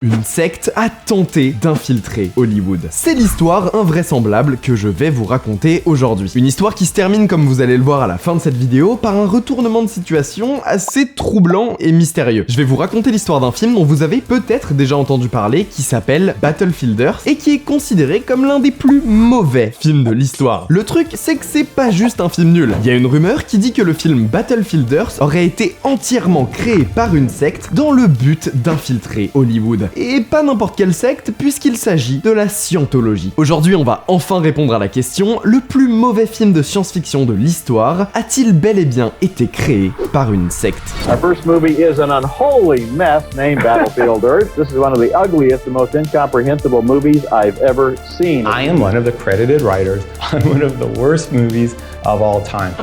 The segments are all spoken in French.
Une secte a tenté d'infiltrer Hollywood. C'est l'histoire invraisemblable que je vais vous raconter aujourd'hui. Une histoire qui se termine, comme vous allez le voir à la fin de cette vidéo, par un retournement de situation assez troublant et mystérieux. Je vais vous raconter l'histoire d'un film dont vous avez peut-être déjà entendu parler, qui s'appelle Battlefielders, et qui est considéré comme l'un des plus mauvais films de l'histoire. Le truc, c'est que c'est pas juste un film nul. Il y a une rumeur qui dit que le film Battlefielders aurait été entièrement créé par une secte dans le but d'infiltrer Hollywood. Et pas n'importe quelle secte, puisqu'il s'agit de la scientologie. Aujourd'hui, on va enfin répondre à la question, le plus mauvais film de science-fiction de l'histoire a-t-il bel et bien été créé par une secte? Our first movie is an unholy mess named Battlefield Earth. This is one of the ugliest and most incomprehensible movies I've ever seen. I am one of the credited writers on one of the worst movies of all time.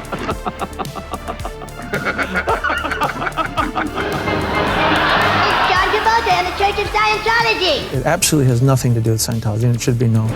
It absolutely has nothing to do with Scientology, and it should be known.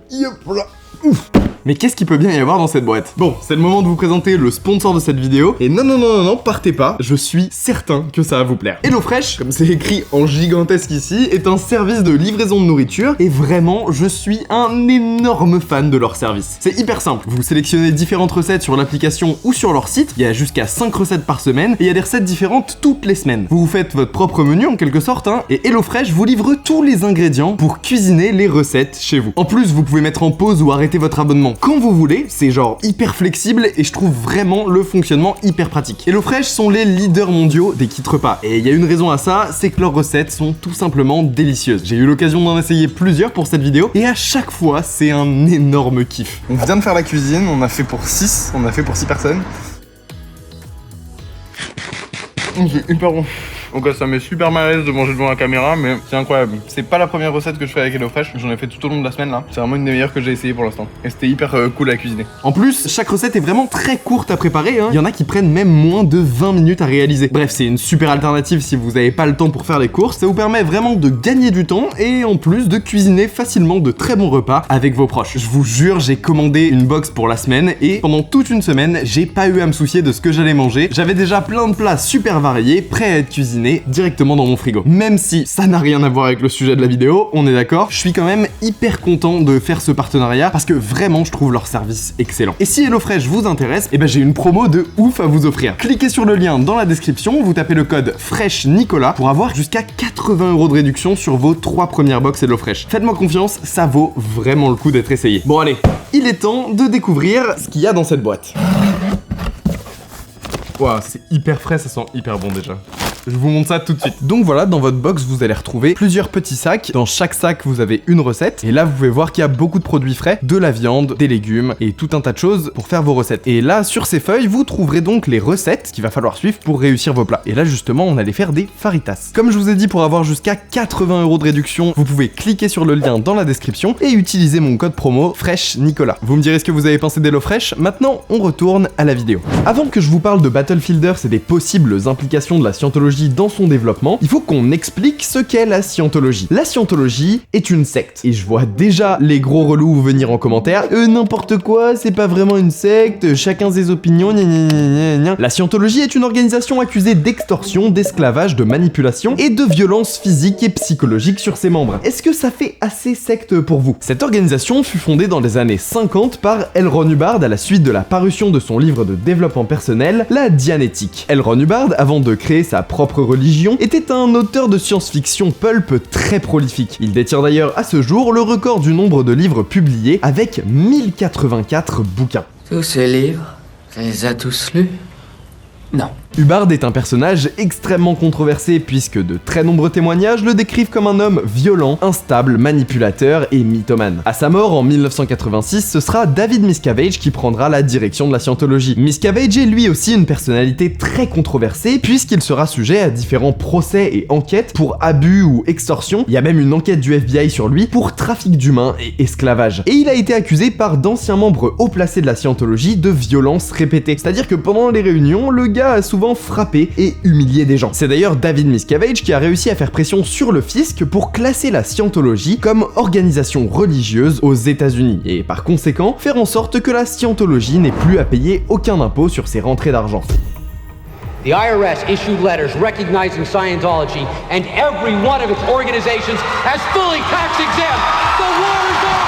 Yep, là. Ouf. Mais qu'est-ce qu'il peut bien y avoir dans cette boîte? Bon, c'est le moment de vous présenter le sponsor de cette vidéo. Et non, partez pas, je suis certain que ça va vous plaire. HelloFresh, comme c'est écrit en gigantesque ici, est un service de livraison de nourriture. Et vraiment, je suis un énorme fan de leur service. C'est hyper simple, vous sélectionnez différentes recettes sur l'application ou sur leur site. Il y a jusqu'à 5 recettes par semaine et il y a des recettes différentes toutes les semaines. Vous faites votre propre menu en quelque sorte, hein, et HelloFresh vous livre tous les ingrédients pour cuisiner les recettes chez vous. En plus, vous pouvez mettre en pause ou arrêter votre abonnement quand vous voulez, c'est genre hyper flexible et je trouve vraiment le fonctionnement hyper pratique. HelloFresh sont les leaders mondiaux des kits repas et il y a une raison à ça, c'est que leurs recettes sont tout simplement délicieuses. J'ai eu l'occasion d'en essayer plusieurs pour cette vidéo et à chaque fois c'est un énorme kiff. On vient de faire la cuisine, on a fait pour 6 personnes. C'est hyper bon. Donc ça m'est super mal à l'aise de manger devant la caméra, mais c'est incroyable. C'est pas la première recette que je fais avec HelloFresh, j'en ai fait tout au long de la semaine là. C'est vraiment une des meilleures que j'ai essayé pour l'instant. Et c'était hyper cool à cuisiner. En plus, chaque recette est vraiment très courte à préparer, hein. Il y en a qui prennent même moins de 20 minutes à réaliser. Bref, c'est une super alternative si vous n'avez pas le temps pour faire les courses. Ça vous permet vraiment de gagner du temps et en plus de cuisiner facilement de très bons repas avec vos proches. Je vous jure, j'ai commandé une box pour la semaine et pendant toute une semaine, j'ai pas eu à me soucier de ce que j'allais manger. J'avais déjà plein de plats super variés, prêts à être cuisinés directement dans mon frigo. Même si ça n'a rien à voir avec le sujet de la vidéo, on est d'accord, je suis quand même hyper content de faire ce partenariat parce que vraiment je trouve leur service excellent. Et si HelloFresh vous intéresse, eh ben j'ai une promo de ouf à vous offrir. Cliquez sur le lien dans la description, vous tapez le code FRESHNICOLAS pour avoir jusqu'à 80 € de réduction sur vos 3 premières box HelloFresh. Faites-moi confiance, ça vaut vraiment le coup d'être essayé. Bon allez, il est temps de découvrir ce qu'il y a dans cette boîte. Waouh, c'est hyper frais, ça sent hyper bon déjà. Je vous montre ça tout de suite. Donc voilà, dans votre box, vous allez retrouver plusieurs petits sacs. Dans chaque sac, vous avez une recette. Et là, vous pouvez voir qu'il y a beaucoup de produits frais, de la viande, des légumes et tout un tas de choses pour faire vos recettes. Et là, sur ces feuilles, vous trouverez donc les recettes qu'il va falloir suivre pour réussir vos plats. Et là, justement, on allait faire des faritas. Comme je vous ai dit, pour avoir jusqu'à 80 € de réduction, vous pouvez cliquer sur le lien dans la description et utiliser mon code promo FRESHNICOLAS. Vous me direz ce que vous avez pensé d'HelloFresh. Maintenant, on retourne à la vidéo. Avant que je vous parle de Battlefielders et des possibles implications de la scientologie dans son développement, il faut qu'on explique ce qu'est la scientologie. La scientologie est une secte. Et je vois déjà les gros relous venir en commentaire. N'importe quoi, c'est pas vraiment une secte, chacun ses opinions, gna gna gna gna. La scientologie est une organisation accusée d'extorsion, d'esclavage, de manipulation et de violence physique et psychologique sur ses membres. Est-ce que ça fait assez secte pour vous? Cette organisation fut fondée dans les années 50 par L. Ron Hubbard à la suite de la parution de son livre de développement personnel, La Dianétique. L. Ron Hubbard, avant de créer sa propre religion, était un auteur de science-fiction pulp très prolifique. Il détient d'ailleurs à ce jour le record du nombre de livres publiés avec 1084 bouquins. Tous ces livres, tu les as tous lus? Non. Hubbard est un personnage extrêmement controversé puisque de très nombreux témoignages le décrivent comme un homme violent, instable, manipulateur et mythomane. À sa mort en 1986, ce sera David Miscavige qui prendra la direction de la scientologie. Miscavige est lui aussi une personnalité très controversée puisqu'il sera sujet à différents procès et enquêtes pour abus ou extorsion. Il y a même une enquête du FBI sur lui pour trafic d'humains et esclavage. Et il a été accusé par d'anciens membres haut placés de la scientologie de violences répétées. C'est-à-dire que pendant les réunions, le gars CIA a souvent frappé et humilié des gens. C'est d'ailleurs David Miscavige qui a réussi à faire pression sur le fisc pour classer la Scientologie comme organisation religieuse aux États-Unis et par conséquent faire en sorte que la Scientologie n'ait plus à payer aucun impôt sur ses rentrées d'argent. The IRS issued letters recognizing Scientology, and every one of its organizations as fully tax-exempt. The war is over!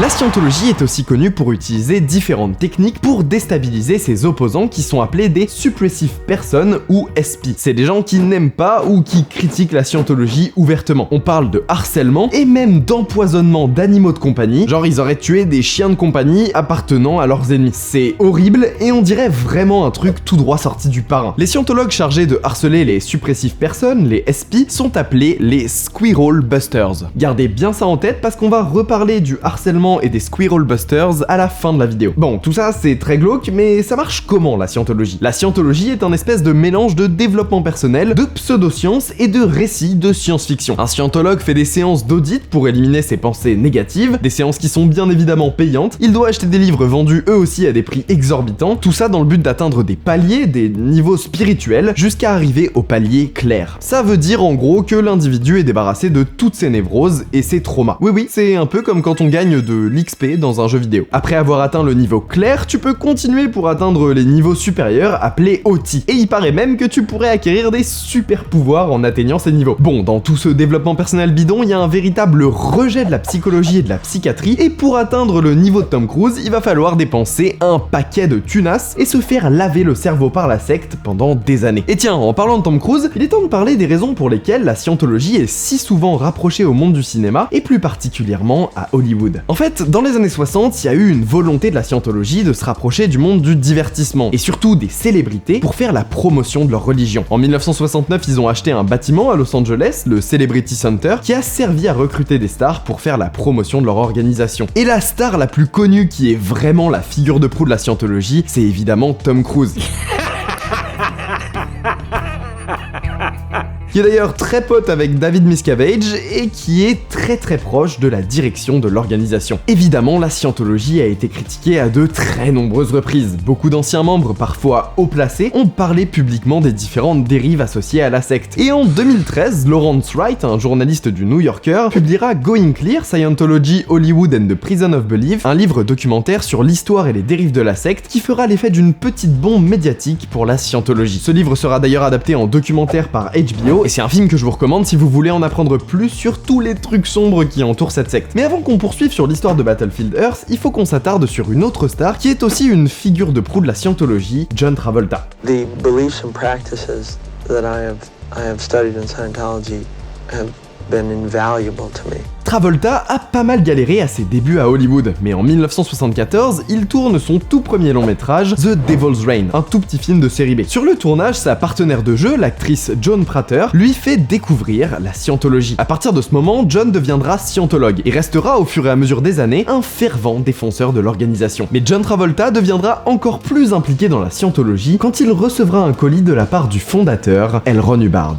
La Scientologie est aussi connue pour utiliser différentes techniques pour déstabiliser ses opposants qui sont appelés des suppressive persons ou SP. C'est des gens qui n'aiment pas ou qui critiquent la Scientologie ouvertement. On parle de harcèlement et même d'empoisonnement d'animaux de compagnie, genre ils auraient tué des chiens de compagnie appartenant à leurs ennemis. C'est horrible et on dirait vraiment un truc tout droit sorti du Parrain. Les scientologues chargés de harceler les suppressive persons, les SP, sont appelés les Squirrel Busters. Gardez bien ça en tête parce qu'on va reparler du harcèlement et des Squirrel Busters à la fin de la vidéo. Bon, tout ça c'est très glauque, mais ça marche comment la Scientologie? La Scientologie est un espèce de mélange de développement personnel, de pseudosciences et de récits de science-fiction. Un scientologue fait des séances d'audit pour éliminer ses pensées négatives, des séances qui sont bien évidemment payantes. Il doit acheter des livres vendus eux aussi à des prix exorbitants, tout ça dans le but d'atteindre des paliers, des niveaux spirituels, jusqu'à arriver au palier clair. Ça veut dire en gros que l'individu est débarrassé de toutes ses névroses et ses traumas. Oui, c'est un peu comme quand on gagne de l'XP dans un jeu vidéo. Après avoir atteint le niveau clair, tu peux continuer pour atteindre les niveaux supérieurs appelés OT. Et il paraît même que tu pourrais acquérir des super pouvoirs en atteignant ces niveaux. Bon, dans tout ce développement personnel bidon, il y a un véritable rejet de la psychologie et de la psychiatrie, et pour atteindre le niveau de Tom Cruise, il va falloir dépenser un paquet de tunas et se faire laver le cerveau par la secte pendant des années. Et tiens, en parlant de Tom Cruise, il est temps de parler des raisons pour lesquelles la Scientologie est si souvent rapprochée au monde du cinéma, et plus particulièrement à Hollywood. En fait, dans les années 60, il y a eu une volonté de la Scientologie de se rapprocher du monde du divertissement, et surtout des célébrités, pour faire la promotion de leur religion. En 1969, ils ont acheté un bâtiment à Los Angeles, le Celebrity Center, qui a servi à recruter des stars pour faire la promotion de leur organisation. Et la star la plus connue qui est vraiment la figure de proue de la Scientologie, c'est évidemment Tom Cruise. Qui est d'ailleurs très pote avec David Miscavige et qui est très proche de la direction de l'organisation. Évidemment, la Scientologie a été critiquée à de très nombreuses reprises. Beaucoup d'anciens membres, parfois haut placés, ont parlé publiquement des différentes dérives associées à la secte. Et en 2013, Lawrence Wright, un journaliste du New Yorker, publiera Going Clear, Scientology, Hollywood and the Prison of Belief, un livre documentaire sur l'histoire et les dérives de la secte qui fera l'effet d'une petite bombe médiatique pour la Scientologie. Ce livre sera d'ailleurs adapté en documentaire par HBO, et c'est un film que je vous recommande si vous voulez en apprendre plus sur tous les trucs sombres qui entourent cette secte. Mais avant qu'on poursuive sur l'histoire de Battlefield Earth, il faut qu'on s'attarde sur une autre star qui est aussi une figure de proue de la Scientologie, John Travolta. The beliefs and practices that I have studied in Scientology have been invaluable to me. Travolta a pas mal galéré à ses débuts à Hollywood, mais en 1974, il tourne son tout premier long métrage, The Devil's Reign, un tout petit film de série B. Sur le tournage, sa partenaire de jeu, l'actrice Joan Prater, lui fait découvrir la Scientologie. À partir de ce moment, John deviendra scientologue et restera au fur et à mesure des années un fervent défenseur de l'organisation. Mais John Travolta deviendra encore plus impliqué dans la Scientologie quand il recevra un colis de la part du fondateur, L. Ron Hubbard.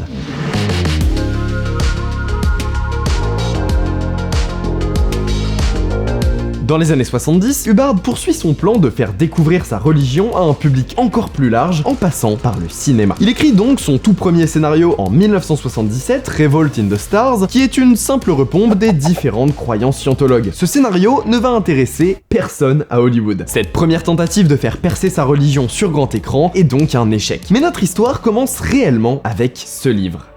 Dans les années 70, Hubbard poursuit son plan de faire découvrir sa religion à un public encore plus large en passant par le cinéma. Il écrit donc son tout premier scénario en 1977, Revolt in the Stars, qui est une simple repompe des différentes croyances scientologues. Ce scénario ne va intéresser personne à Hollywood. Cette première tentative de faire percer sa religion sur grand écran est donc un échec. Mais notre histoire commence réellement avec ce livre.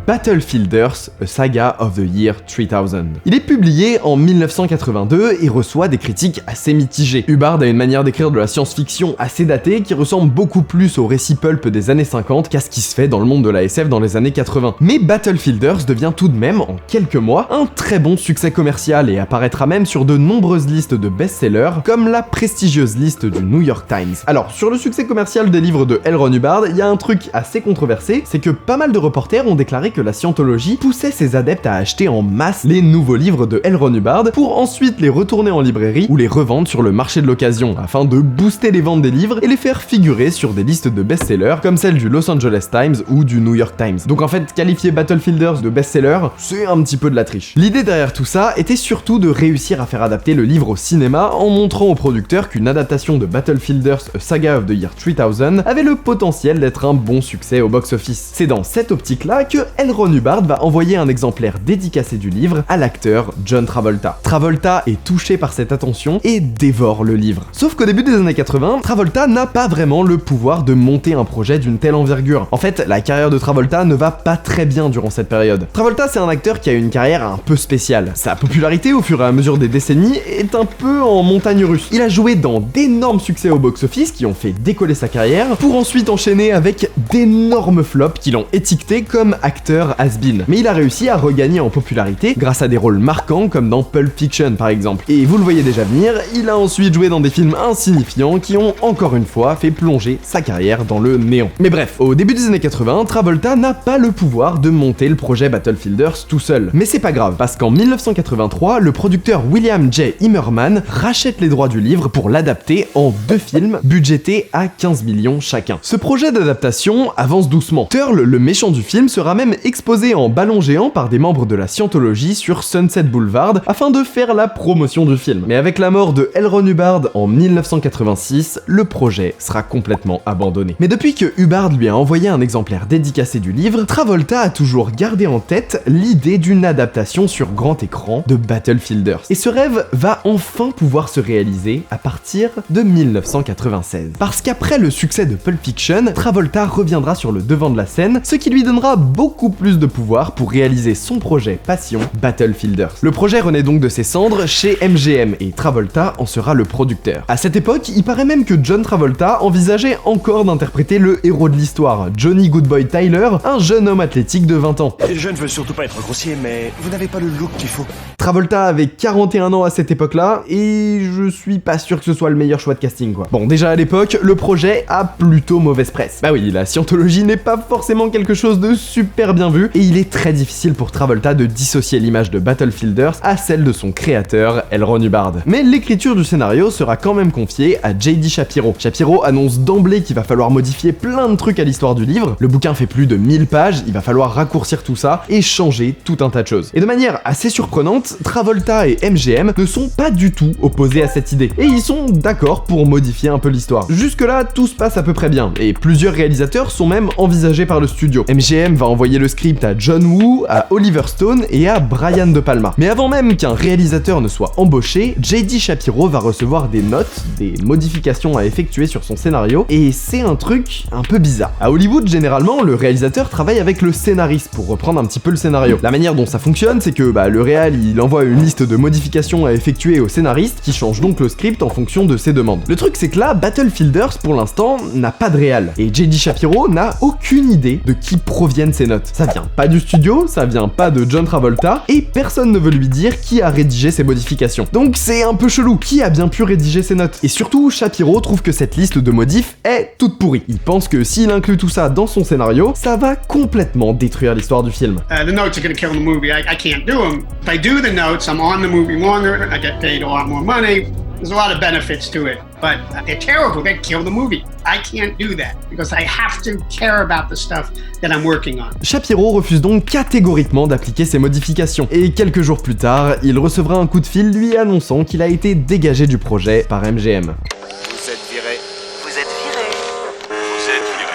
Battlefield Earth, A Saga of the Year 3000. Il est publié en 1982 et reçoit des critiques assez mitigées. Hubbard a une manière d'écrire de la science-fiction assez datée qui ressemble beaucoup plus au récit pulp des années 50 qu'à ce qui se fait dans le monde de la SF dans les années 80. Mais Battlefield Earth devient tout de même, en quelques mois, un très bon succès commercial et apparaîtra même sur de nombreuses listes de best-sellers, comme la prestigieuse liste du New York Times. Alors, sur le succès commercial des livres de L. Ron Hubbard, il y a un truc assez controversé, c'est que pas mal de reporters ont déclaré que la scientologie poussait ses adeptes à acheter en masse les nouveaux livres de L. Ron Hubbard pour ensuite les retourner en librairie ou les revendre sur le marché de l'occasion afin de booster les ventes des livres et les faire figurer sur des listes de best-sellers comme celle du Los Angeles Times ou du New York Times. Donc en fait, qualifier Battlefielders de best-seller, c'est un petit peu de la triche. L'idée derrière tout ça était surtout de réussir à faire adapter le livre au cinéma en montrant aux producteurs qu'une adaptation de Battlefielders A Saga of the Year 3000 avait le potentiel d'être un bon succès au box-office. C'est dans cette optique-là que L. Ron Hubbard va envoyer un exemplaire dédicacé du livre à l'acteur John Travolta. Travolta est touché par cette attention et dévore le livre. Sauf qu'au début des années 80, Travolta n'a pas vraiment le pouvoir de monter un projet d'une telle envergure. En fait, la carrière de Travolta ne va pas très bien durant cette période. Travolta, c'est un acteur qui a une carrière un peu spéciale. Sa popularité, au fur et à mesure des décennies, est un peu en montagne russe. Il a joué dans d'énormes succès au box-office qui ont fait décoller sa carrière, pour ensuite enchaîner avec d'énormes flops qui l'ont étiqueté comme acteur has-been. Mais il a réussi à regagner en popularité grâce à des rôles marquants comme dans Pulp Fiction par exemple. Et vous le voyez déjà venir, il a ensuite joué dans des films insignifiants qui ont encore une fois fait plonger sa carrière dans le néant. Mais bref, au début des années 80, Travolta n'a pas le pouvoir de monter le projet Battlefielders tout seul. Mais c'est pas grave, parce qu'en 1983, le producteur William J. Immerman rachète les droits du livre pour l'adapter en 2 films budgétés à 15 millions chacun. Ce projet d'adaptation avance doucement. Turl, le méchant du film, sera même exposé en ballon géant par des membres de la scientologie sur Sunset Boulevard afin de faire la promotion du film. Mais avec la mort de L. Ron Hubbard en 1986, le projet sera complètement abandonné. Mais depuis que Hubbard lui a envoyé un exemplaire dédicacé du livre, Travolta a toujours gardé en tête l'idée d'une adaptation sur grand écran de Battlefielders. Et ce rêve va enfin pouvoir se réaliser à partir de 1996. Parce qu'après le succès de Pulp Fiction, Travolta reviendra sur le devant de la scène, ce qui lui donnera beaucoup plus de pouvoir pour réaliser son projet passion, Battlefielders. Le projet renaît donc de ses cendres chez MGM et Travolta en sera le producteur. À cette époque, il paraît même que John Travolta envisageait encore d'interpréter le héros de l'histoire, Johnny Goodboy Tyler, un jeune homme athlétique de 20 ans. Je ne veux surtout pas être grossier, mais vous n'avez pas le look qu'il faut. Travolta avait 41 ans à cette époque-là, et je suis pas sûr que ce soit le meilleur choix de casting quoi. Bon, déjà à l'époque, le projet a plutôt mauvaise presse. Bah oui, la scientologie n'est pas forcément quelque chose de super bien vu, et il est très difficile pour Travolta de dissocier l'image de Battlefielders à celle de son créateur, L. Ron Hubbard. Mais l'écriture du scénario sera quand même confiée à J.D. Shapiro. Shapiro annonce d'emblée qu'il va falloir modifier plein de trucs à l'histoire du livre. Le bouquin fait plus de 1000 pages, il va falloir raccourcir tout ça et changer tout un tas de choses. Et de manière assez surprenante, Travolta et MGM ne sont pas du tout opposés à cette idée, et ils sont d'accord pour modifier un peu l'histoire. Jusque-là, tout se passe à peu près bien, et plusieurs réalisateurs sont même envisagés par le studio. MGM va envoyer le script à John Woo, à Oliver Stone et à Brian De Palma. Mais avant même qu'un réalisateur ne soit embauché, J.D. Shapiro va recevoir des notes, des modifications à effectuer sur son scénario, et c'est un truc un peu bizarre. À Hollywood, généralement, le réalisateur travaille avec le scénariste pour reprendre un petit peu le scénario. La manière dont ça fonctionne, c'est que le réal, il envoie une liste de modifications à effectuer au scénariste, qui change donc le script en fonction de ses demandes. Le truc, c'est que là, Battlefielders, pour l'instant, n'a pas de réal, et J.D. Shapiro n'a aucune idée de qui proviennent ces notes. Ça vient pas du studio, ça vient pas de John Travolta, et personne ne veut lui dire qui a rédigé ces modifications. Donc c'est un peu chelou, qui a bien pu rédiger ces notes? Et surtout, Shapiro trouve que cette liste de modifs est toute pourrie. Il pense que s'il inclut tout ça dans son scénario, ça va complètement détruire l'histoire du film. The notes are gonna kill the movie. I can't do them. If I do the notes, I'm on the movie longer, I get paid a lot more money. There's a lot of benefits to it, but they're terrible. They kill the movie. I can't do that because I have to care about the stuff that I'm working on. Shapiro refuse donc catégoriquement d'appliquer ces modifications, et quelques jours plus tard, il recevra un coup de fil lui annonçant qu'il a été dégagé du projet par MGM. Vous êtes viré. Vous êtes viré. Vous êtes viré.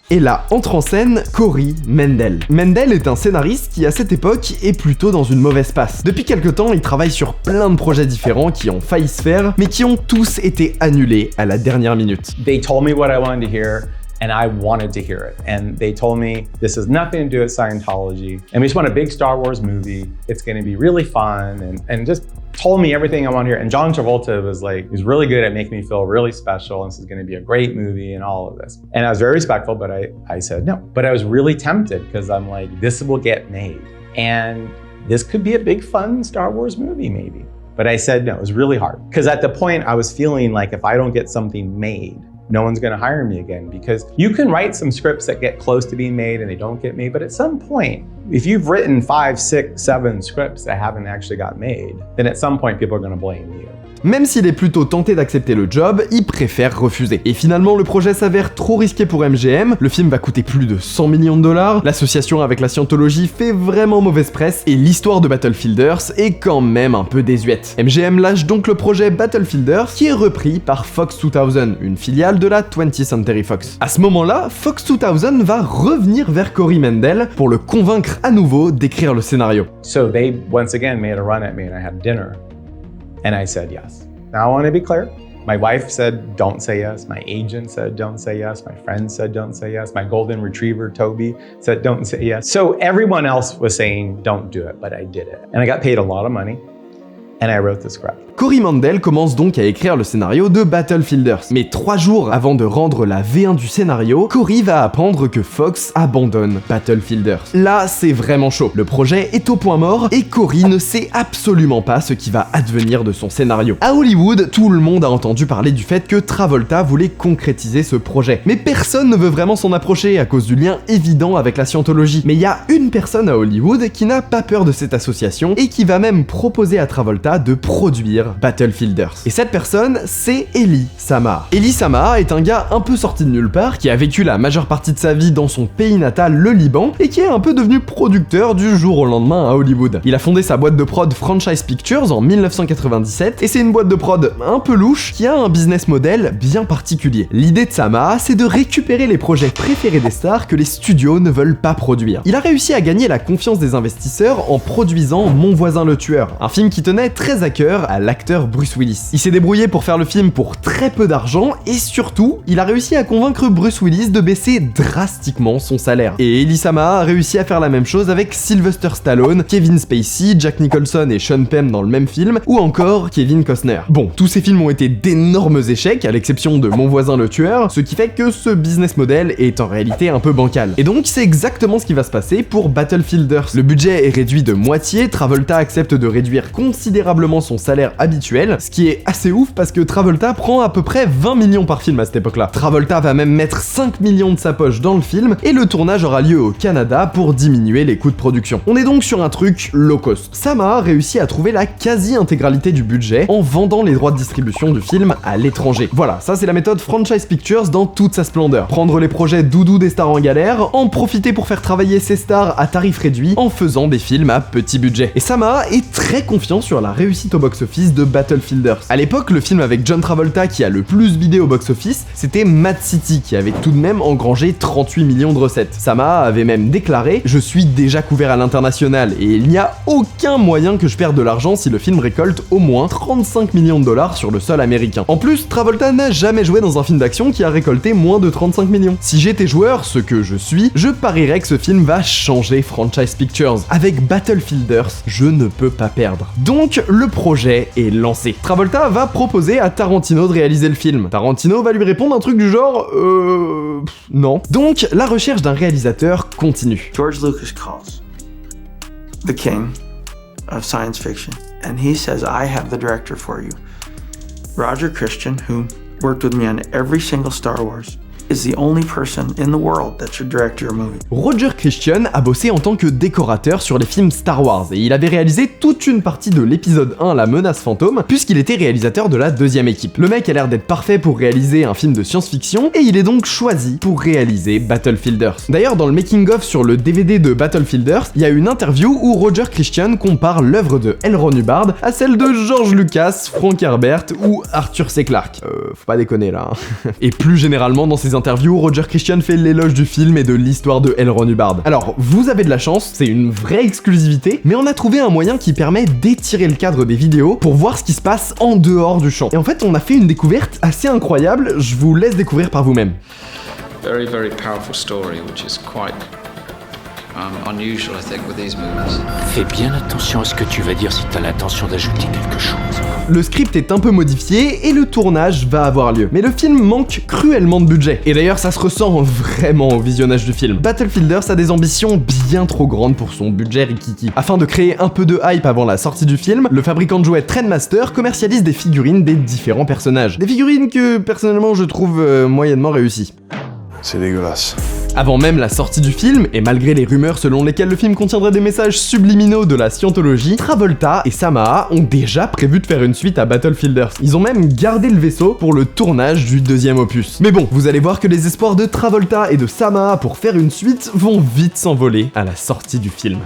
Et là entre en scène Corey Mendel. Mendel est un scénariste qui à cette époque est plutôt dans une mauvaise passe. Depuis quelque temps, il travaille sur plein de projets différents qui ont failli se faire, mais qui ont tous été annulés à la dernière minute. They told me what I wanted to hear, and I wanted to hear it. And they told me, this has nothing to do with Scientology, and we just want a big Star Wars movie. It's going to be really fun, and just told me everything I want to hear. And John Travolta was like, he's really good at making me feel really special, and this is going to be a great movie and all of this. And I was very respectful, but I said no. But I was really tempted because I'm like, this will get made. And this could be a big fun Star Wars movie maybe. But I said no, it was really hard. Because at the point I was feeling like if I don't get something made, no one's going to hire me again, because you can write some scripts that get close to being made and they don't get made, but at some point, if you've written 5, 6, 7 scripts that haven't actually got made, then at some point people are going to blame you. Même s'il est plutôt tenté d'accepter le job, il préfère refuser. Et finalement, le projet s'avère trop risqué pour MGM, le film va coûter plus de 100 millions de dollars, l'association avec la Scientologie fait vraiment mauvaise presse, et l'histoire de Battlefielders est quand même un peu désuète. MGM lâche donc le projet Battlefielders, qui est repris par Fox 2000, une filiale de la 20th Century Fox. À ce moment-là, Fox 2000 va revenir vers Corey Mendel pour le convaincre à nouveau d'écrire le scénario. So they once again made a run at me and I had dinner. And I said yes. Now I want to be clear. My wife said don't say yes. My agent said don't say yes. My friends said don't say yes. My golden retriever, Toby, said don't say yes. So everyone else was saying don't do it, but I did it. And I got paid a lot of money and I wrote the script. Corey Mendel commence donc à écrire le scénario de Battlefielders. Mais 3 jours avant de rendre la V1 du scénario, Corey va apprendre que Fox abandonne Battlefielders. Là, c'est vraiment chaud. Le projet est au point mort et Corey ne sait absolument pas ce qui va advenir de son scénario. À Hollywood, tout le monde a entendu parler du fait que Travolta voulait concrétiser ce projet. Mais personne ne veut vraiment s'en approcher à cause du lien évident avec la Scientologie. Mais il y a une personne à Hollywood qui n'a pas peur de cette association et qui va même proposer à Travolta de produire Battlefielders. Et cette personne, c'est Elie Samar. Elie Samar est un gars un peu sorti de nulle part, qui a vécu la majeure partie de sa vie dans son pays natal, le Liban, et qui est un peu devenu producteur du jour au lendemain à Hollywood. Il a fondé sa boîte de prod Franchise Pictures en 1997, et c'est une boîte de prod un peu louche qui a un business model bien particulier. L'idée de Samar, c'est de récupérer les projets préférés des stars que les studios ne veulent pas produire. Il a réussi à gagner la confiance des investisseurs en produisant Mon voisin le tueur, un film qui tenait très à cœur à l'acteur Bruce Willis. Il s'est débrouillé pour faire le film pour très peu d'argent et surtout, il a réussi à convaincre Bruce Willis de baisser drastiquement son salaire. Et Elie Samar a réussi à faire la même chose avec Sylvester Stallone, Kevin Spacey, Jack Nicholson et Sean Penn dans le même film, ou encore Kevin Costner. Bon, tous ces films ont été d'énormes échecs, à l'exception de Mon voisin le tueur, ce qui fait que ce business model est en réalité un peu bancal. Et donc, c'est exactement ce qui va se passer pour Battlefielders. Le budget est réduit de moitié, Travolta accepte de réduire considérablement son salaire habituel, ce qui est assez ouf parce que Travolta prend à peu près 20 millions par film à cette époque-là. Travolta va même mettre 5 millions de sa poche dans le film et le tournage aura lieu au Canada pour diminuer les coûts de production. On est donc sur un truc low cost. Samar a réussi à trouver la quasi-intégralité du budget en vendant les droits de distribution du film à l'étranger. Voilà, ça c'est la méthode Franchise Pictures dans toute sa splendeur. Prendre les projets doudou des stars en galère, en profiter pour faire travailler ces stars à tarif réduit en faisant des films à petit budget. Et Samar est très confiant sur la réussite au box-office de Battlefielders. À l'époque, le film avec John Travolta qui a le plus bidé au box-office, c'était Mad City qui avait tout de même engrangé 38 millions de recettes. Samar avait même déclaré « Je suis déjà couvert à l'international et il n'y a aucun moyen que je perde de l'argent si le film récolte au moins 35 millions de dollars sur le sol américain. » En plus, Travolta n'a jamais joué dans un film d'action qui a récolté moins de 35 millions. Si j'étais joueur, ce que je suis, je parierais que ce film va changer Franchise Pictures. Avec Battlefielders, je ne peux pas perdre. Donc, le projet est lancé. Travolta va proposer à Tarantino de réaliser le film. Tarantino va lui répondre un truc du genre non. Donc la recherche d'un réalisateur continue. George Lucas calls, the king of science fiction, and he says, I have the director for you. Roger Christian, who worked with me on every single Star Wars, is the only person in the world that should direct your movie. Roger Christian a bossé en tant que décorateur sur les films Star Wars et il avait réalisé toute une partie de l'épisode 1 La menace fantôme puisqu'il était réalisateur de la deuxième équipe. Le mec a l'air d'être parfait pour réaliser un film de science-fiction et il est donc choisi pour réaliser Battlefielders. D'ailleurs, dans le making-of sur le DVD de Battlefielders, il y a une interview où Roger Christian compare l'œuvre de L. Ron Hubbard à celle de George Lucas, Frank Herbert ou Arthur C. Clarke. Faut pas déconner là. Et plus généralement dans ces interviews, Roger Christian fait l'éloge du film et de l'histoire de L. Ron Hubbard. Alors, vous avez de la chance, c'est une vraie exclusivité, mais on a trouvé un moyen qui permet d'étirer le cadre des vidéos pour voir ce qui se passe en dehors du champ. Et en fait, on a fait une découverte assez incroyable, je vous laisse découvrir par vous-même. Very, very powerful story, which is quite unusual, I think, with these movies. Fais bien attention à ce que tu vas dire si t'as l'intention d'ajouter quelque chose. Le script est un peu modifié et le tournage va avoir lieu. Mais le film manque cruellement de budget. Et d'ailleurs, ça se ressent vraiment au visionnage du film. Battlefielders a des ambitions bien trop grandes pour son budget rikiki. Afin de créer un peu de hype avant la sortie du film, le fabricant de jouets Trendmaster commercialise des figurines des différents personnages. Des figurines que, personnellement, je trouve moyennement réussies. C'est dégueulasse. Avant même la sortie du film, et malgré les rumeurs selon lesquelles le film contiendrait des messages subliminaux de la scientologie, Travolta et Samaha ont déjà prévu de faire une suite à Battlefielders. Ils ont même gardé le vaisseau pour le tournage du deuxième opus. Mais bon, vous allez voir que les espoirs de Travolta et de Samaha pour faire une suite vont vite s'envoler à la sortie du film.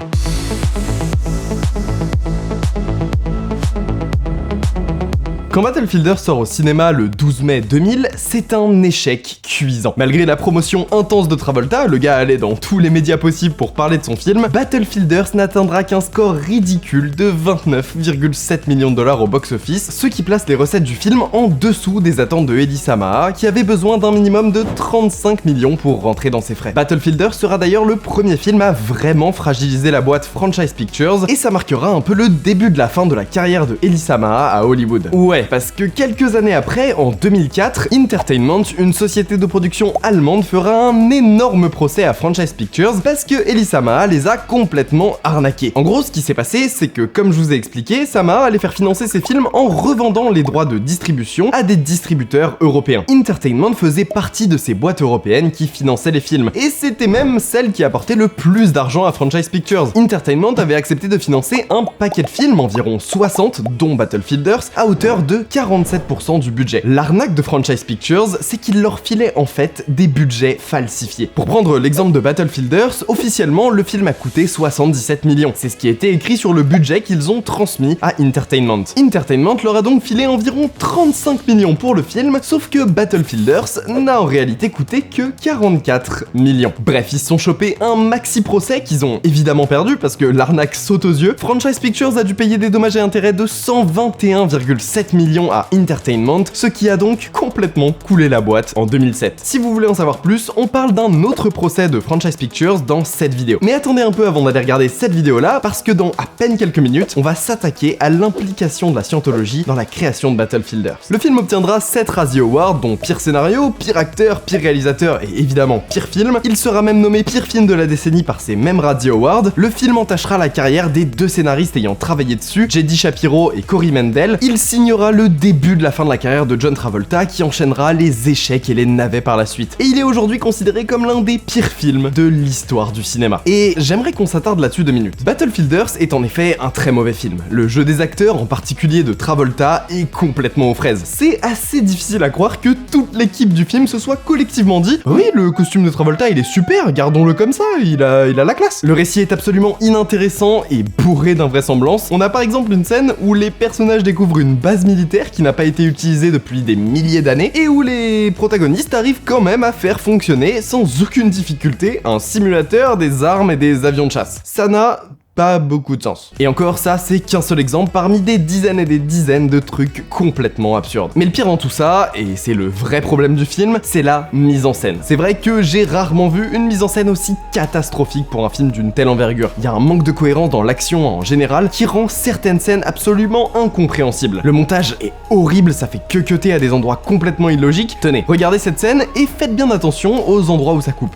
Quand Battlefielders sort au cinéma le 12 mai 2000, c'est un échec cuisant. Malgré la promotion intense de Travolta, le gars allait dans tous les médias possibles pour parler de son film, Battlefielders n'atteindra qu'un score ridicule de 29,7 millions de dollars au box-office, ce qui place les recettes du film en dessous des attentes de Eddie Samaha, qui avait besoin d'un minimum de 35 millions pour rentrer dans ses frais. Battlefielders sera d'ailleurs le premier film à vraiment fragiliser la boîte Franchise Pictures, et ça marquera un peu le début de la fin de la carrière de Eddie Samaha à Hollywood. Ouais, parce que quelques années après, en 2004, Entertainment, une société de production allemande, fera un énorme procès à Franchise Pictures parce que Eddie Samaha les a complètement arnaqués. En gros, ce qui s'est passé, c'est que, comme je vous ai expliqué, Samaha allait faire financer ses films en revendant les droits de distribution à des distributeurs européens. Entertainment faisait partie de ces boîtes européennes qui finançaient les films, et c'était même celle qui apportait le plus d'argent à Franchise Pictures. Entertainment avait accepté de financer un paquet de films, environ 60, dont Battlefielders, à hauteur de 47% du budget. L'arnaque de Franchise Pictures, c'est qu'il leur filait en fait des budgets falsifiés. Pour prendre l'exemple de Battlefielders, officiellement, le film a coûté 77 millions. C'est ce qui était écrit sur le budget qu'ils ont transmis à Entertainment. Entertainment leur a donc filé environ 35 millions pour le film, sauf que Battlefielders n'a en réalité coûté que 44 millions. Bref, ils se sont chopés un maxi procès qu'ils ont évidemment perdu parce que l'arnaque saute aux yeux. Franchise Pictures a dû payer des dommages et intérêts de 121,7 millions à Entertainment, ce qui a donc complètement coulé la boîte en 2007. Si vous voulez en savoir plus, on parle d'un autre procès de Franchise Pictures dans cette vidéo. Mais attendez un peu avant d'aller regarder cette vidéo là, parce que dans à peine quelques minutes, on va s'attaquer à l'implication de la scientologie dans la création de Battlefielders. Le film obtiendra 7 Razzie Awards, dont pire scénario, pire acteur, pire réalisateur et évidemment pire film. Il sera même nommé pire film de la décennie par ces mêmes Razzie Awards. Le film entachera la carrière des deux scénaristes ayant travaillé dessus, J.D. Shapiro et Corey Mendel. Il signera le début de la fin de la carrière de John Travolta, qui enchaînera les échecs et les navets par la suite. Et il est aujourd'hui considéré comme l'un des pires films de l'histoire du cinéma. Et j'aimerais qu'on s'attarde là-dessus 2 minutes. Battlefielders est en effet un très mauvais film. Le jeu des acteurs, en particulier de Travolta, est complètement aux fraises. C'est assez difficile à croire que toute l'équipe du film se soit collectivement dit « Oui, le costume de Travolta il est super, gardons-le comme ça, il a la classe ». Le récit est absolument inintéressant et bourré d'invraisemblances. On a par exemple une scène où les personnages découvrent une base militaire qui n'a pas été utilisée depuis des milliers d'années et où les protagonistes arrivent quand même à faire fonctionner sans aucune difficulté un simulateur, des armes et des avions de chasse. Ça n'a pas beaucoup de sens. Et encore, ça, c'est qu'un seul exemple parmi des dizaines et des dizaines de trucs complètement absurdes. Mais le pire dans tout ça, et c'est le vrai problème du film, c'est la mise en scène. C'est vrai que j'ai rarement vu une mise en scène aussi catastrophique pour un film d'une telle envergure. Il y a un manque de cohérence dans l'action en général qui rend certaines scènes absolument incompréhensibles. Le montage est horrible, ça fait que-cuter à des endroits complètement illogiques. Tenez, regardez cette scène et faites bien attention aux endroits où ça coupe.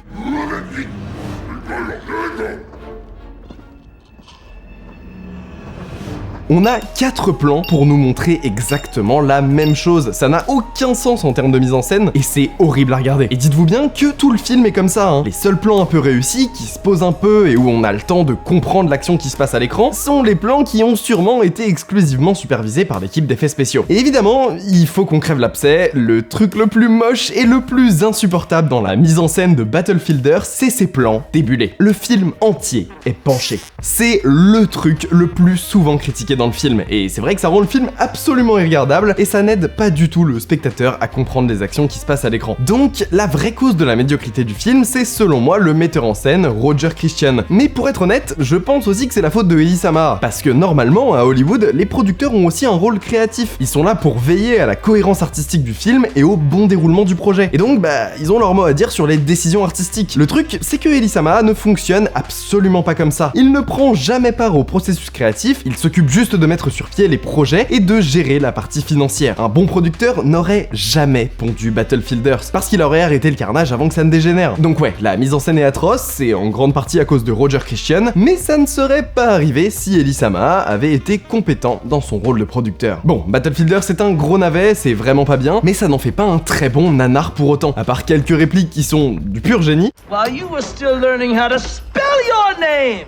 On a 4 plans pour nous montrer exactement la même chose. Ça n'a aucun sens en termes de mise en scène et c'est horrible à regarder. Et dites-vous bien que tout le film est comme ça, hein. Les seuls plans un peu réussis, qui se posent un peu et où on a le temps de comprendre l'action qui se passe à l'écran, sont les plans qui ont sûrement été exclusivement supervisés par l'équipe d'effets spéciaux. Et évidemment, il faut qu'on crève l'abcès, le truc le plus moche et le plus insupportable dans la mise en scène de Battlefielders, c'est ces plans débulés. Le film entier est penché. C'est le truc le plus souvent critiqué dans dans le film, et c'est vrai que ça rend le film absolument irregardable, et ça n'aide pas du tout le spectateur à comprendre les actions qui se passent à l'écran. Donc, la vraie cause de la médiocrité du film, c'est selon moi le metteur en scène, Roger Christian. Mais pour être honnête, je pense aussi que c'est la faute de Elie Samar, parce que normalement, à Hollywood, les producteurs ont aussi un rôle créatif. Ils sont là pour veiller à la cohérence artistique du film et au bon déroulement du projet. Et donc, ils ont leur mot à dire sur les décisions artistiques. Le truc, c'est que Elie Samar ne fonctionne absolument pas comme ça. Il ne prend jamais part au processus créatif, il s'occupe juste de mettre sur pied les projets et de gérer la partie financière. Un bon producteur n'aurait jamais pondu Battlefielders, parce qu'il aurait arrêté le carnage avant que ça ne dégénère. Donc ouais, la mise en scène est atroce, c'est en grande partie à cause de Roger Christian, mais ça ne serait pas arrivé si Elie Samar avait été compétent dans son rôle de producteur. Bon, Battlefielders c'est un gros navet, c'est vraiment pas bien, mais ça n'en fait pas un très bon nanar pour autant, à part quelques répliques qui sont du pur génie. While you were still learning how to spell your name,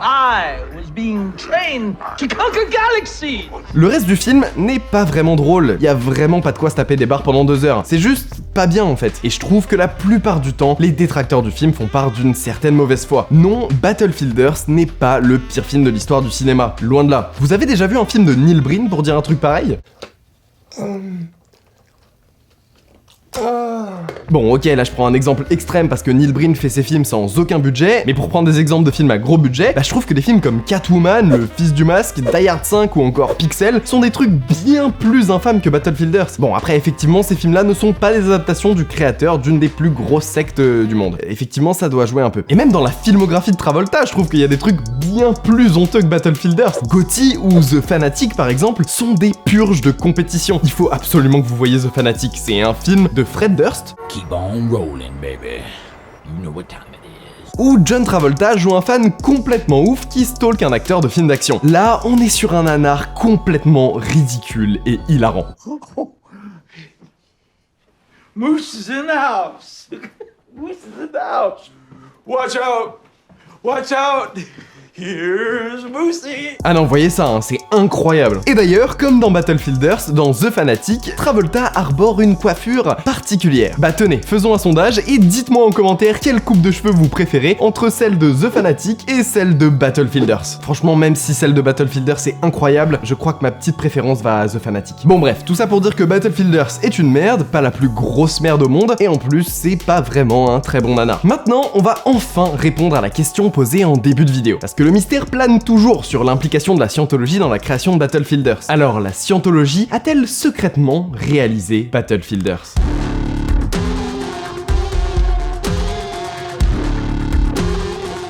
I was being trained to conquer galaxies. Le reste du film n'est pas vraiment drôle, y a vraiment pas de quoi se taper des barres pendant 2 heures, c'est juste pas bien en fait, et je trouve que la plupart du temps, les détracteurs du film font part d'une certaine mauvaise foi. Non, Battlefielders n'est pas le pire film de l'histoire du cinéma, loin de là. Vous avez déjà vu un film de Neil Breen pour dire un truc pareil ? Bon, ok, là je prends un exemple extrême parce que Neil Breen fait ses films sans aucun budget, mais pour prendre des exemples de films à gros budget, je trouve que des films comme Catwoman, Le Fils du Masque, Die Hard 5 ou encore Pixel sont des trucs bien plus infâmes que Battlefielders. Bon, après, effectivement, ces films-là ne sont pas des adaptations du créateur d'une des plus grosses sectes du monde. Effectivement, ça doit jouer un peu. Et même dans la filmographie de Travolta, je trouve qu'il y a des trucs bien plus honteux que Battlefielders. Gotti ou The Fanatic, par exemple, sont des purges de compétition. Il faut absolument que vous voyez The Fanatic, c'est un film de Fred Durst. Keep on rolling, baby. You know what time it is. Où John Travolta joue un fan complètement ouf qui stalk un acteur de film d'action. Là, on est sur un nanar complètement ridicule et hilarant. Moose is in the house. Moose is in the house. Watch out. Watch out. Here's Moosey. Ah non, voyez ça, c'est incroyable. Et d'ailleurs, comme dans Battlefielders, dans The Fanatic, Travolta arbore une coiffure particulière. Tenez, faisons un sondage et dites-moi en commentaire quelle coupe de cheveux vous préférez entre celle de The Fanatic et celle de Battlefielders. Franchement, même si celle de Battlefielders est incroyable, je crois que ma petite préférence va à The Fanatic. Bon bref, tout ça pour dire que Battlefielders est une merde, pas la plus grosse merde au monde, et en plus, c'est pas vraiment un très bon nanar. Maintenant, on va enfin répondre à la question posée en début de vidéo, parce que le mystère plane toujours sur l'implication de la scientologie dans la création de Battlefielders. Alors, la scientologie a-t-elle secrètement réalisé Battlefielders ?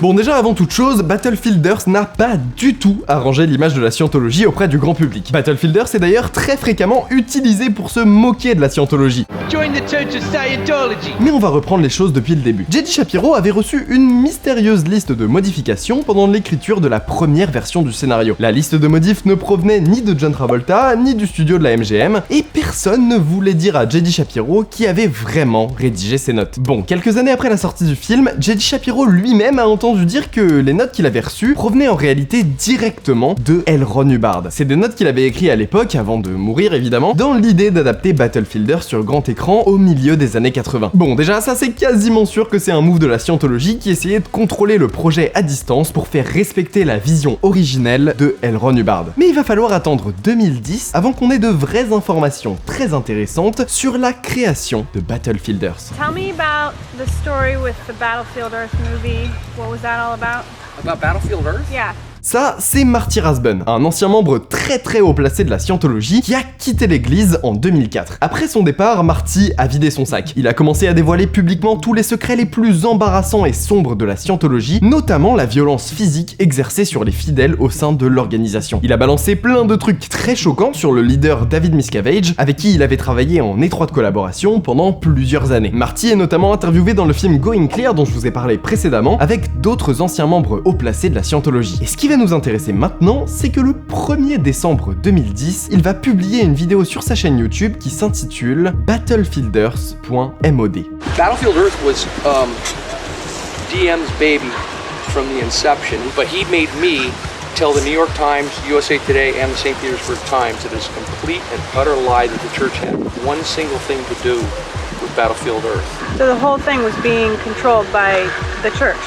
Bon, déjà avant toute chose, Battlefielders n'a pas du tout arrangé l'image de la scientologie auprès du grand public. Battlefielders est d'ailleurs très fréquemment utilisé pour se moquer de la scientologie. Join the Church of Scientology. Mais on va reprendre les choses depuis le début. J.D. Shapiro avait reçu une mystérieuse liste de modifications pendant l'écriture de la première version du scénario. La liste de modifs ne provenait ni de John Travolta, ni du studio de la MGM, et personne ne voulait dire à J.D. Shapiro qui avait vraiment rédigé ces notes. Bon, quelques années après la sortie du film, J.D. Shapiro lui-même a entendu dire que les notes qu'il avait reçues provenaient en réalité directement de L. Ron Hubbard. C'est des notes qu'il avait écrites à l'époque, avant de mourir évidemment, dans l'idée d'adapter Battlefielders sur grand écran au milieu des années 80. Bon, déjà ça c'est quasiment sûr que c'est un move de la scientologie qui essayait de contrôler le projet à distance pour faire respecter la vision originelle de L. Ron Hubbard. Mais il va falloir attendre 2010 avant qu'on ait de vraies informations très intéressantes sur la création de Battlefielders. Tell me about the story with the Battlefield Earth movie. What was that all about? About Battlefield Earth? Yeah. Ça, c'est Marty Rathbun, un ancien membre très haut placé de la scientologie qui a quitté l'église en 2004. Après son départ, Marty a vidé son sac. Il a commencé à dévoiler publiquement tous les secrets les plus embarrassants et sombres de la scientologie, notamment la violence physique exercée sur les fidèles au sein de l'organisation. Il a balancé plein de trucs très choquants sur le leader David Miscavige, avec qui il avait travaillé en étroite collaboration pendant plusieurs années. Marty est notamment interviewé dans le film Going Clear dont je vous ai parlé précédemment, avec d'autres anciens membres haut placés de la scientologie. Et ce qui va nous intéresser maintenant, c'est que le 1er décembre 2010, il va publier une vidéo sur sa chaîne YouTube qui s'intitule Battlefielders.mod. Battlefield Earth was DM's baby from the inception, but he made me tell the New York Times, USA Today, and the St. Petersburg Times that it's a complete and utter lie that the church had one single thing to do with Battlefield Earth. So the whole thing was being controlled by the church.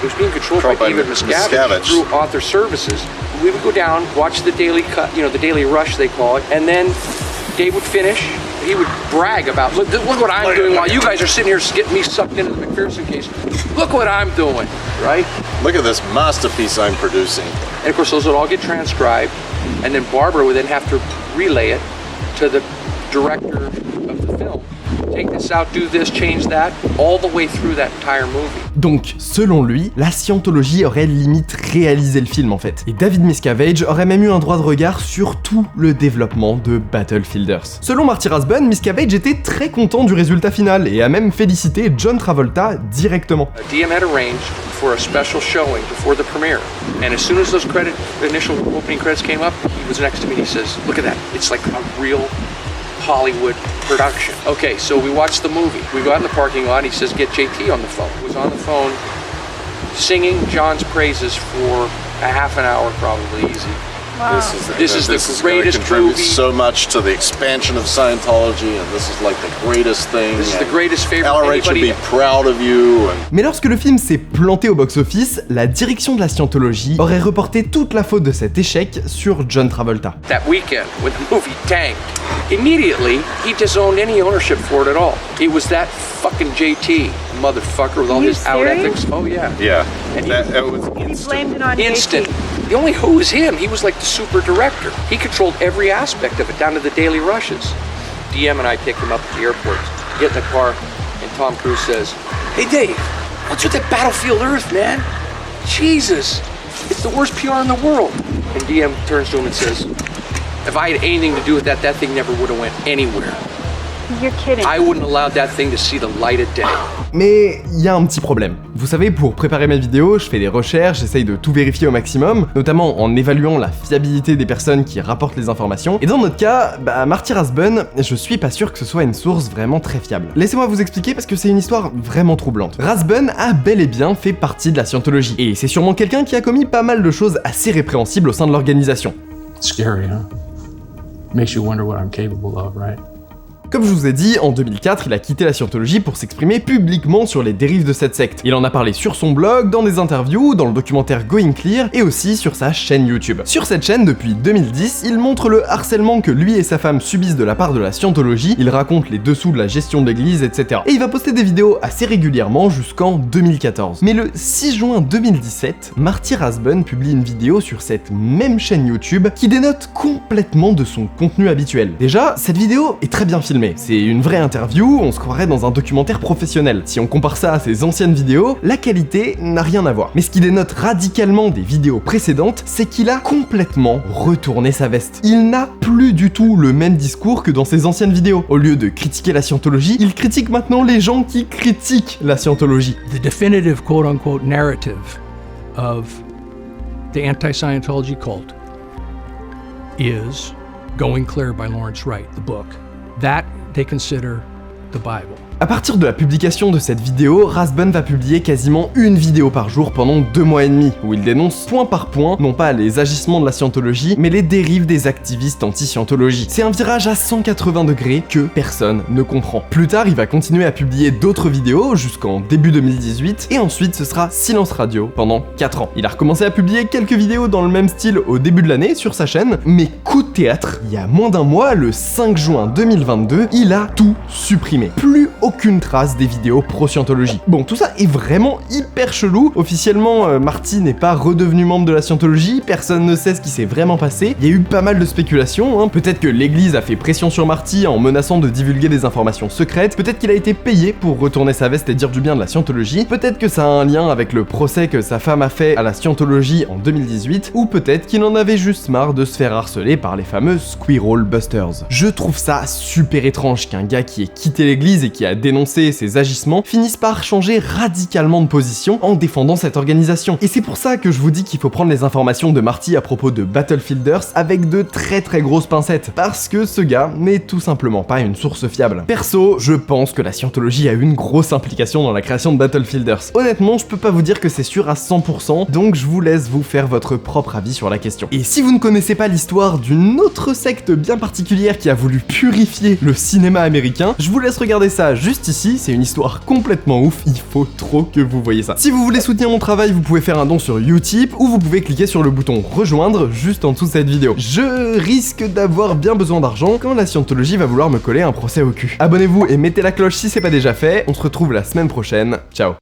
It was being controlled by David Miscavige through Author Services, we would go down, watch the daily cut, you know, the daily rush they call it, and then Dave would finish. He would brag about, look what I'm doing while you guys are sitting here getting me sucked into the McPherson case. Look what I'm doing, right? Look at this masterpiece I'm producing. And of course, those would all get transcribed, and then Barbara would then have to relay it to the director of the film. Take this out, do this, change that, all the way through that entire movie. Donc, selon lui, la scientologie aurait limite réalisé le film en fait. Et David Miscavige aurait même eu un droit de regard sur tout le développement de Battlefielders. Selon Marty Rathbun, Miscavige était très content du résultat final et a même félicité John Travolta directement. DM had arranged for a special showing before the premiere. And as soon as those initial opening credits came up, he was next to me and he says, look at that, it's like a real Hollywood production. Okay, so we watched the movie. We go out in the parking lot, he says, get JT on the phone. He was on the phone singing John's praises for a half an hour, probably easy. Wow. This is the greatest contribute movie. So much to the expansion of Scientology, and this is like the greatest thing. This is the greatest favorite LRH should anybody. be proud of you. Mais lorsque le film s'est planté au box-office, la direction de la Scientologie aurait reporté toute la faute de cet échec sur John Travolta. That weekend, when the movie tanked, immediately he disowned any ownership for it at all. It was that fucking JT motherfucker with all his out ethics. Oh yeah. Yeah. And It was He blamed it on instant. JT. The only who was him. He was like the super director. He controlled every aspect of it, down to the daily rushes. DM and I picked him up at the airport. Get in the car, and Tom Cruise says, "Hey Dave, what's with that Battlefield Earth, man? Jesus, it's the worst PR in the world." And DM turns to him and says, "If I had anything to do with that thing never would have went anywhere. You're kidding. I wouldn't allow that thing to see the light of day." Mais il y a un petit problème. Vous savez, pour préparer mes vidéos, je fais des recherches, j'essaye de tout vérifier au maximum, notamment en évaluant la fiabilité des personnes qui rapportent les informations. Et dans notre cas, Marty Rathbun, je suis pas sûr que ce soit une source vraiment très fiable. Laissez-moi vous expliquer parce que c'est une histoire vraiment troublante. Rathbun a bel et bien fait partie de la Scientologie, et c'est sûrement quelqu'un qui a commis pas mal de choses assez répréhensibles au sein de l'organisation. Scary, huh? Makes you wonder what I'm capable of, right? Comme je vous ai dit, en 2004, il a quitté la Scientologie pour s'exprimer publiquement sur les dérives de cette secte. Il en a parlé sur son blog, dans des interviews, dans le documentaire Going Clear et aussi sur sa chaîne YouTube. Sur cette chaîne, depuis 2010, il montre le harcèlement que lui et sa femme subissent de la part de la Scientologie, il raconte les dessous de la gestion de l'église, etc. Et il va poster des vidéos assez régulièrement jusqu'en 2014. Mais le 6 juin 2017, Marty Rathbun publie une vidéo sur cette même chaîne YouTube qui dénote complètement de son contenu habituel. Déjà, cette vidéo est très bien filmée. C'est une vraie interview, on se croirait dans un documentaire professionnel. Si on compare ça à ses anciennes vidéos, la qualité n'a rien à voir. Mais ce qui dénote radicalement des vidéos précédentes, c'est qu'il a complètement retourné sa veste. Il n'a plus du tout le même discours que dans ses anciennes vidéos. Au lieu de critiquer la Scientologie, il critique maintenant les gens qui critiquent la Scientologie. The definitive quote-unquote narrative of the anti-Scientology cult is Going Clear by Lawrence Wright, the book. That they consider the Bible. À partir de la publication de cette vidéo, Rathbun va publier quasiment une vidéo par jour pendant 2 mois et demi, où il dénonce point par point, non pas les agissements de la Scientologie, mais les dérives des activistes anti-Scientologie. C'est un virage à 180 degrés que personne ne comprend. Plus tard, il va continuer à publier d'autres vidéos jusqu'en début 2018, et ensuite ce sera silence radio pendant 4 ans. Il a recommencé à publier quelques vidéos dans le même style au début de l'année sur sa chaîne, mais coup de théâtre, il y a moins d'un mois, le 5 juin 2022, il a tout supprimé. Plus aucune trace des vidéos pro-Scientologie. Bon, tout ça est vraiment hyper chelou. Officiellement, Marty n'est pas redevenu membre de la Scientologie, personne ne sait ce qui s'est vraiment passé. Il y a eu pas mal de spéculations, hein. Peut-être que l'église a fait pression sur Marty en menaçant de divulguer des informations secrètes, peut-être qu'il a été payé pour retourner sa veste et dire du bien de la Scientologie, peut-être que ça a un lien avec le procès que sa femme a fait à la Scientologie en 2018, ou peut-être qu'il en avait juste marre de se faire harceler par les fameux Squirrel Busters. Je trouve ça super étrange qu'un gars qui ait quitté l'église et qui a dénoncé ses agissements finisse par changer radicalement de position en défendant cette organisation. Et c'est pour ça que je vous dis qu'il faut prendre les informations de Marty à propos de Battlefielders avec de très grosses pincettes, parce que ce gars n'est tout simplement pas une source fiable. Perso, je pense que la Scientologie a eu une grosse implication dans la création de Battlefielders. Honnêtement, je peux pas vous dire que c'est sûr à 100%, donc je vous laisse vous faire votre propre avis sur la question. Et si vous ne connaissez pas l'histoire d'une autre secte bien particulière qui a voulu purifier le cinéma américain, je vous laisse regarder ça juste juste ici, c'est une histoire complètement ouf, il faut trop que vous voyez ça. Si vous voulez soutenir mon travail, vous pouvez faire un don sur Utip ou vous pouvez cliquer sur le bouton rejoindre juste en dessous de cette vidéo. Je risque d'avoir bien besoin d'argent quand la scientologie va vouloir me coller un procès au cul. Abonnez-vous et mettez la cloche si c'est pas déjà fait, on se retrouve la semaine prochaine, ciao.